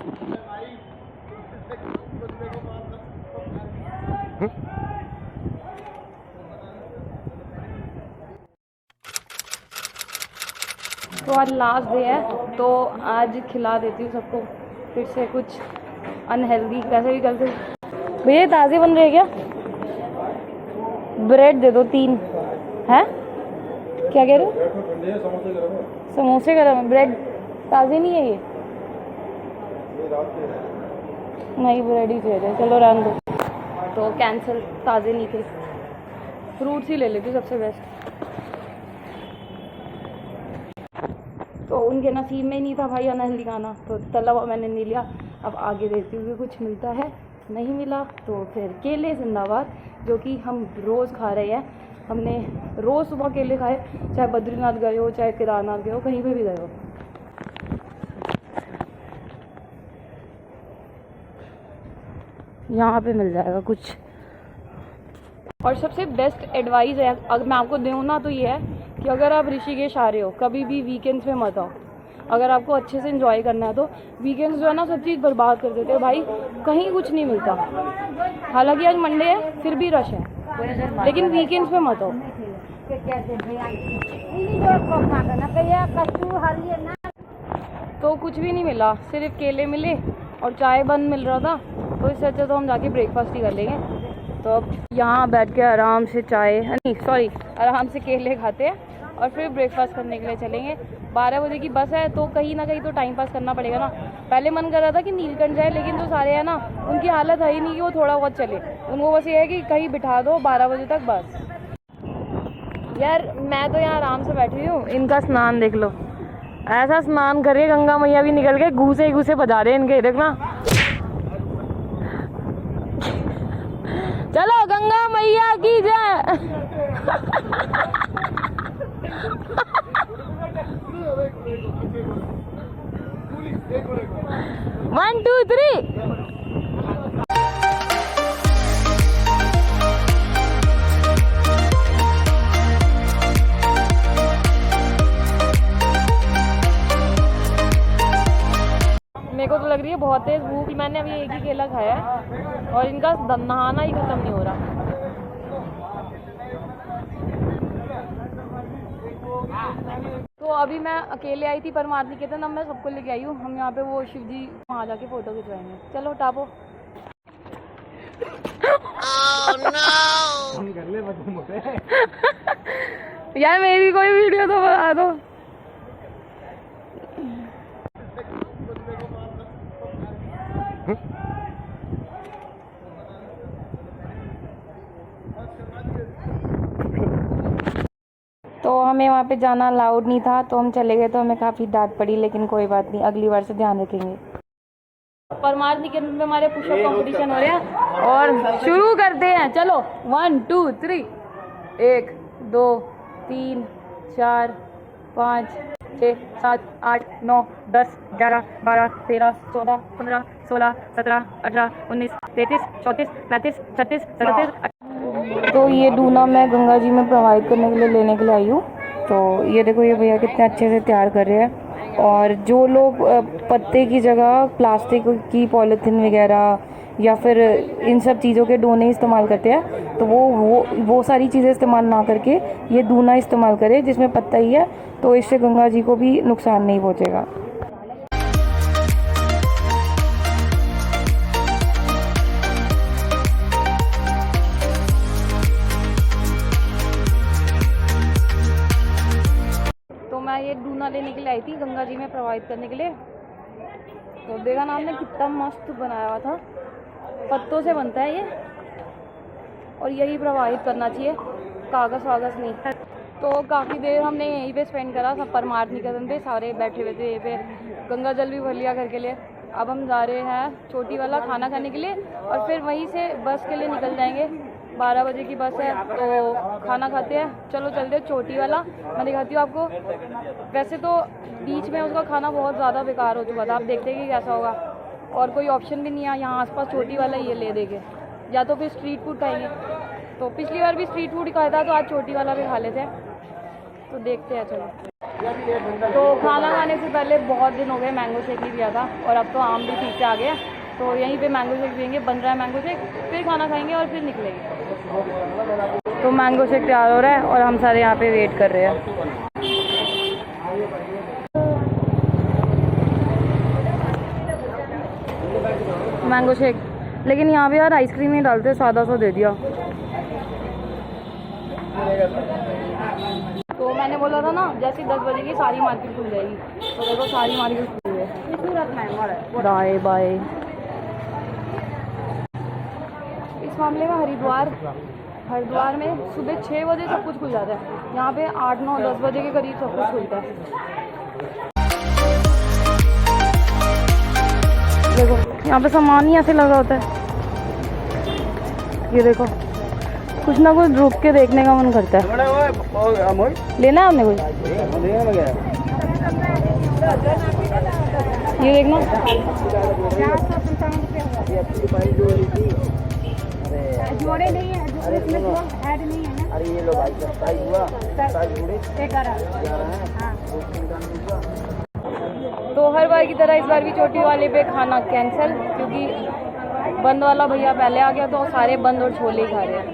तो आज last day है, तो आज खिला देती हूँ सबको फिर से कुछ अनहेल्दी। वैसे भी कल से भैया ताज़े बन रहे क्या? ब्रेड दे दो 3 हैं। क्या कह रहे हो? समोसे गरम है, ब्रेड ताज़े नहीं है ये? नहीं ब्रेड ही चाहिए। चलो रहने दो, तो कैंसिल, ताज़े नहीं थे। फ्रूट्स ही ले लेती सबसे बेस्ट। तो उनके नसीब में ही नहीं था भाई अनहेल्दी खाना, तो तला हुआ मैंने नहीं लिया। अब आगे देखती हूँ कि कुछ मिलता है, नहीं मिला तो फिर केले जिंदाबाद, जो कि हम रोज़ खा रहे हैं। हमने रोज़ सुबह केले खाए, चाहे बद्रीनाथ गए हो, चाहे केदारनाथ गए हो, कहीं पे भी गए हो। यहाँ पे मिल जाएगा कुछ। और सबसे बेस्ट एडवाइस है अगर मैं आपको दूँ ना, तो ये है कि अगर आप ऋषिकेश आ रहे हो, कभी भी वीकेंड्स में मत आओ। अगर आपको अच्छे से एंजॉय करना है तो वीकेंड्स जो है ना, सब चीज़ बर्बाद कर देते हैं भाई, कहीं कुछ नहीं मिलता। हालांकि आज मंडे है फिर भी रश है, लेकिन वीकेंड्स पे मत आओ। तो कुछ भी नहीं मिला, सिर्फ केले मिले और चाय बन मिल रहा था, तो इससे अच्छा तो हम जाके ब्रेकफास्ट ही कर लेंगे। तो अब यहाँ बैठ के आराम से आराम से केले खाते हैं और फिर ब्रेकफास्ट करने के लिए चलेंगे। 12 बजे की बस है, तो कहीं ना कहीं तो टाइम पास करना पड़ेगा ना। पहले मन कर रहा था कि नीलकंठ जाए, लेकिन जो सारे हैं ना, उनकी हालत है ही नहीं कि वो थोड़ा बहुत चले। उनको बस ये है कि कहीं बिठा दो 12 बजे तक बस। यार मैं तो यहाँ आराम से बैठी हूँ, इनका स्नान देख लो। ऐसा स्नान करके गंगा मैया भी निकल के घूसे घूसे बजा रहे हैं इनके, देखना। चलो गंगा मैया की जय। 1 2 3। मेरे को तो लग रही है बहुत तेज भूख। मैंने अभी एक ही केला खाया है और इनका नहाना ही खत्म नहीं हो रहा। तो अभी मैं अकेले आई थी परमार्थ निकेतन, अब मैं सबको लेके आई हूँ। हम यहाँ पे वो शिव जी वहाँ जाके फोटो खिंचवाएंगे। चलो टापो। यार मेरी कोई वीडियो तो बना दो। तो हमें वहाँ पे जाना अलाउड नहीं था, तो हम चले गए, तो हमें काफ़ी डांट पड़ी, लेकिन कोई बात नहीं, अगली बार से ध्यान रखेंगे। परमार्थ निकेतन में हमारे पुशअप कंपटीशन हो रहे हैं और शुरू करते हैं। चलो 1 2 3। 1 2 3 4 5 6 7 8 9 10 11 12 13 14 15 16 17 18 19 33 34 35 36 37। तो ये डूना मैं गंगा जी में प्रोवाइड करने के लिए लेने के लिए आई हूँ। तो ये देखो, ये भैया कितने अच्छे से तैयार कर रहे हैं। और जो लोग पत्ते की जगह प्लास्टिक की पॉलीथीन वगैरह या फिर इन सब चीज़ों के डोने इस्तेमाल करते हैं, तो वो सारी चीज़ें इस्तेमाल ना करके ये डूना इस्तेमाल करें जिसमें पत्ता ही है, तो इससे गंगा जी को भी नुकसान नहीं पहुँचेगा। मैं ये डूना लेने के लिए आई थी गंगा जी में प्रोवाइड करने के लिए। तो देखा ना हमने कितना मस्त बनाया हुआ था, पत्तों से बनता है ये, और यही प्रोवाइड करना चाहिए, कागज़ वागज़ नहीं। तो काफ़ी देर हमने यहीं पे स्पेंड करा, सब परमार्थ निकेतन पे सारे बैठे हुए थे। यहीं पे गंगा जल भी भर लिया घर के लिए। अब हम जा रहे हैं छोटी वाला खाना खाने के लिए, और फिर वहीं से बस के लिए निकल जाएंगे। 12 बजे की बस है, तो खाना खाते हैं। चलो चलते हैं चोटी वाला, मैं दिखाती हूँ आपको। वैसे तो बीच में उसका खाना बहुत ज़्यादा बेकार हो चुका था, आप देखते हैं कि कैसा होगा। और कोई ऑप्शन भी नहीं है यहाँ आसपास, चोटी वाला ये ले देंगे, या तो फिर स्ट्रीट फूड खाएंगे। तो पिछली बार भी स्ट्रीट फूड खाया था, तो आज चोटी वाला भी खा लेते हैं। तो देखते हैं, चलो। तो खाना खाने से पहले बहुत दिन हो गए मैंगो शेक नहीं पिया था, और अब तो आम भी ठीक से आ गया, तो यहीं पे मैंगो शेक पियेंगे। बन रहा है मैंगो शेक, फिर खाना खाएंगे और फिर निकलेंगे। तो मैंगो शेक तैयार हो रहा है और हम सारे यहाँ पे वेट कर रहे हैं। मैंगो शेक, लेकिन यहाँ पे यार आइसक्रीम नहीं डालते, सादा सा दे दिया। तो मैंने बोला था ना, जैसे 10 बजे की सारी मार्केट खुल जाएगी, तो देखो सारी मार्केट खुल गई है। Bye bye. इस मामले में हरिद्वार में सुबह 6 बजे सब कुछ खुल जाता है, यहाँ पे 8, 9, 10 बजे के करीब सब कुछ खुलता है। देखो यहाँ पे सामान ही ऐसे लगा होता है, ये देखो, कुछ ना कुछ रुक के देखने का मन करता है। लेना है आपने कुछ? ये देखना, जोड़े नहीं है, ऐड नहीं है ना। अरे ये लो भाई, तो हर बार की तरह इस बार भी चोटी वाले पे खाना कैंसिल, क्योंकि बंद वाला भैया पहले आ गया, तो सारे बंद और छोले ही खा रहे हैं।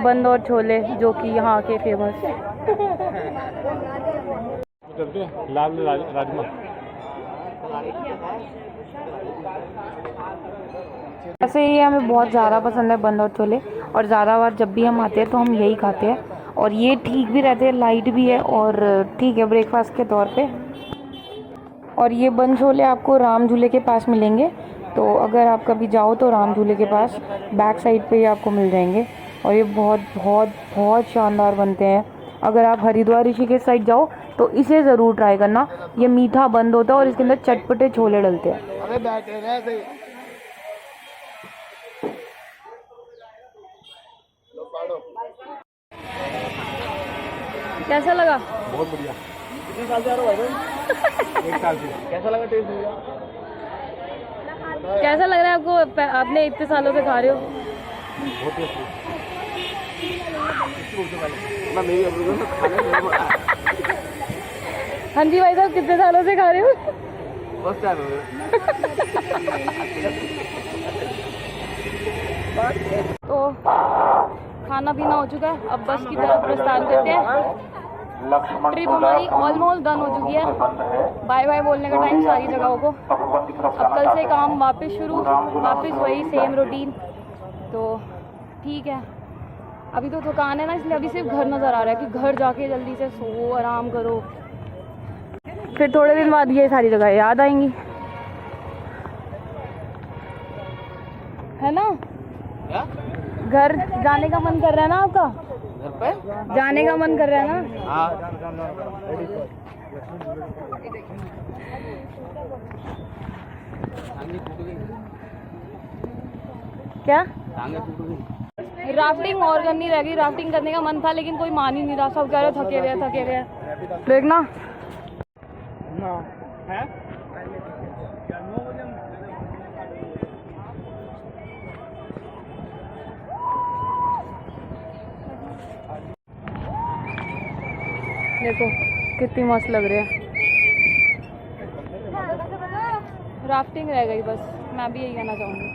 बंद और छोले जो कि यहाँ के फेमस। लाल राजमा। ऐसे ही हमें बहुत ज़्यादा पसंद है बंद और छोले, और ज़्यादा बार जब भी हम आते हैं तो हम यही खाते हैं, और ये ठीक भी रहते हैं, लाइट भी है और ठीक है ब्रेकफास्ट के तौर पे। और ये बंद छोले आपको राम झूले के पास मिलेंगे, तो अगर आप कभी जाओ तो राम झूले के पास बैक साइड पे ही आपको मिल जाएंगे, और ये बहुत बहुत बहुत शानदार बनते हैं। अगर आप हरिद्वार ऋषिकेश साइड जाओ तो इसे ज़रूर ट्राई करना। ये मीठा बंद होता है और इसके अंदर चटपटे छोले डलते हैं। कैसा लगा? बहुत बढ़िया। कितने साल से आ रहे हो भाई? 1 साल से। कैसा लगा टेस्ट? कैसा लग रहा है आपको? आपने इतने सालों से खा रहे हो। बहुत टेस्टी। हाँ जी भाई साहब, कितने सालों से खा रहे हो? बहुत टाइम हो गया। तो खाना पीना हो चुका है, अब बस की तरफ प्रस्थान करते हैं। ट्रिप हमारी ऑलमोस्ट डन हो चुकी है। बाय बाय बोलने का टाइम सारी जगहों को। अब कल से काम वापस शुरू, वापस वही सेम रूटीन। तो ठीक है, अभी तो थकान है ना, इसलिए अभी सिर्फ घर नज़र आ रहा है कि घर जाके जल्दी से सो, आराम करो। फिर थोड़े दिन बाद ये सारी जगह याद आएंगी, है ना? घर जाने का मन कर रहा है ना आपका? घर पे जाने का मन कर रहा है ना? हाँ। क्या? राफ्टिंग और करनी रह गई। राफ्टिंग करने का मन था लेकिन कोई मान ही नहीं रहा, सब कह रहे थके हुए। देखना देखो कितनी मस्त लग रही है। राफ्टिंग रह गई बस, मैं भी यही कहना चाहूँगी।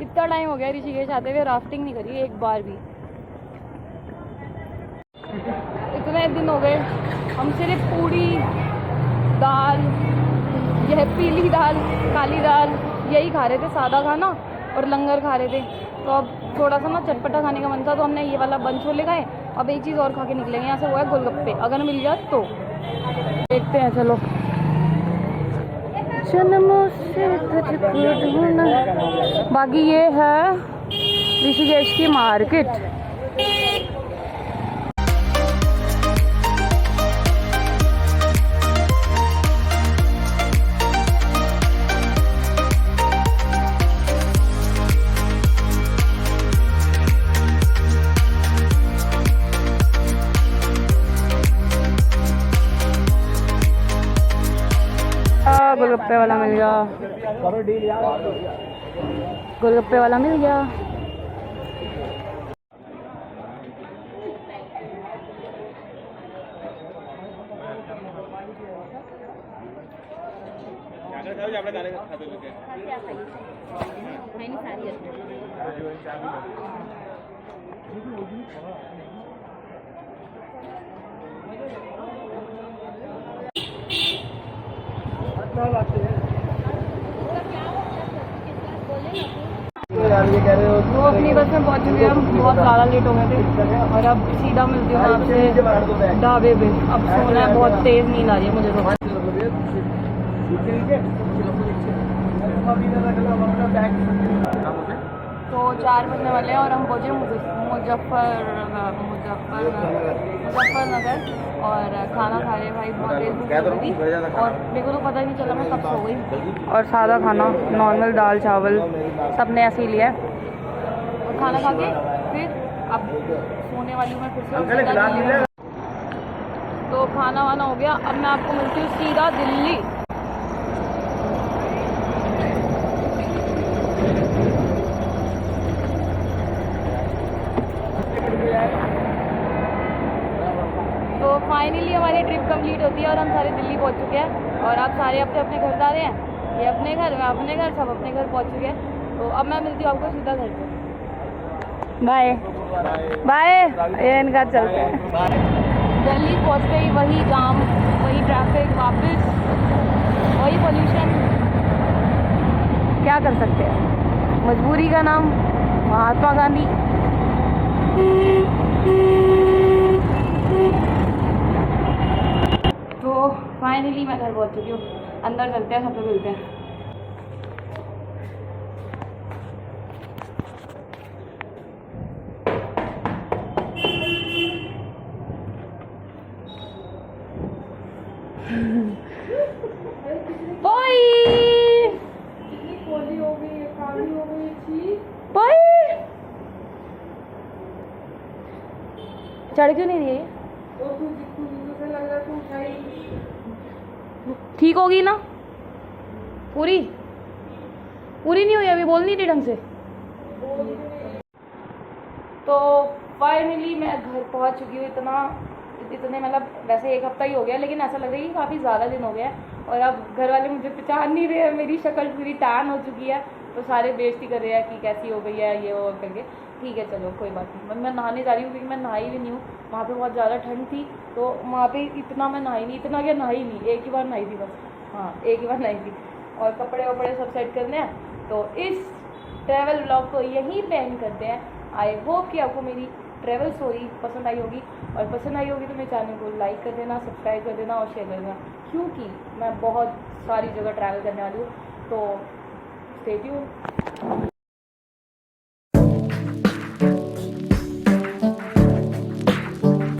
इतना टाइम हो गया ऋषिकेश आते हुए, राफ्टिंग नहीं करी एक बार भी। इतने दिन हो गए हम सिर्फ पूरी दाल, यह पीली दाल, काली दाल यही खा रहे थे, सादा खाना, और लंगर खा रहे थे। तो अब थोड़ा सा ना चटपटा खाने का मन था, तो हमने ये वाला बंद छोले खाए। अब एक चीज़ और खा के निकलेंगे यहाँ से, वो है गोलगप्पे। अगर मिल गया तो देखते हैं। चलो बाकी ये है ऋषिकेश की मार्केट। गोलगप्पे वाला मिल गया। गोलगप्पे वाला मिल गया। ये कह रहे हो तो अपनी बस में पहुंच चुके हैं हम, बहुत ज़्यादा लेट हो गए थे और अब सीधा मिलती हूँ आपसे ढाबे पे। अब सोना है, बहुत तेज़ नींद आ रही है मुझे तो 4 बजने वाले हैं और हम पहुँचे मुजफ्फरनगर और खाना खा रहे भाई। बहुत तेज़ भूख लगी थी और मेरे को तो पता ही नहीं चला मैं कब सो गई। और सादा खाना नॉर्मल दाल चावल सब ने ऐसे ही लिया है और खाना खा के फिर अब सोने वाली हूँ मैं फिर से। तो खाना वाना हो गया, अब मैं आपको मिलती हूँ सीधा दिल्ली। तो फाइनली हमारी ट्रिप कंप्लीट होती है और हम सारे दिल्ली पहुंच चुके हैं और आप सारे अपने अपने घर जा रहे हैं। ये अपने घर, मैं अपने घर, सब अपने घर पहुंच चुके हैं। तो अब मैं मिलती हूँ आपको सीधा घर पे। बाय बाय, ये इनका चलते हैं। दिल्ली पहुंचते ही वही जाम, वही ट्रैफिक, वापस वही पोल्यूशन। क्या कर सकते हैं, मजबूरी का नाम महात्मा गांधी। तो फाइनली मैं घर पहुंच चुकी हूँ, अंदर चलते हैं, सब लोग मिलते हैं। चढ़ क्यों नहीं रही है? ठीक होगी ना? पूरी नहीं हुई अभी, बोल नहीं रही ढंग से। तो फाइनली मैं घर पहुंच चुकी हूँ। इतने मतलब वैसे 1 हफ्ता ही हो गया, लेकिन ऐसा लग रहा है कि काफ़ी ज़्यादा दिन हो गया है। और अब घर वाले मुझे पहचान नहीं रहे हैं, मेरी शक्ल पूरी टैन हो चुकी है। तो सारे बेइज्जती कर रहे हैं कि कैसी हो गई है ये वो करके। ठीक है चलो कोई बात नहीं। मैं नहाने जा रही हूँ क्योंकि मैं नहाई भी नहीं हूँ। वहाँ पे बहुत ज़्यादा ठंड थी तो वहाँ पे इतना मैं नहाई नहीं, इतना क्या नहाई नहीं, एक ही बार नहाई थी बस। हाँ एक ही बार नहाई थी और कपड़े वपड़े सब सेट करने हैं। तो इस ट्रैवल व्लॉग को यहीं पे एंड करते हैं। आई होप कि आपको मेरी ट्रैवल स्टोरी पसंद आई होगी, और पसंद आई होगी तो मेरे चैनल को लाइक कर देना, सब्सक्राइब कर देना और शेयर कर देना, क्योंकि मैं बहुत सारी जगह ट्रैवल करने वाली हूँ। तो स्टे ट्यून्ड।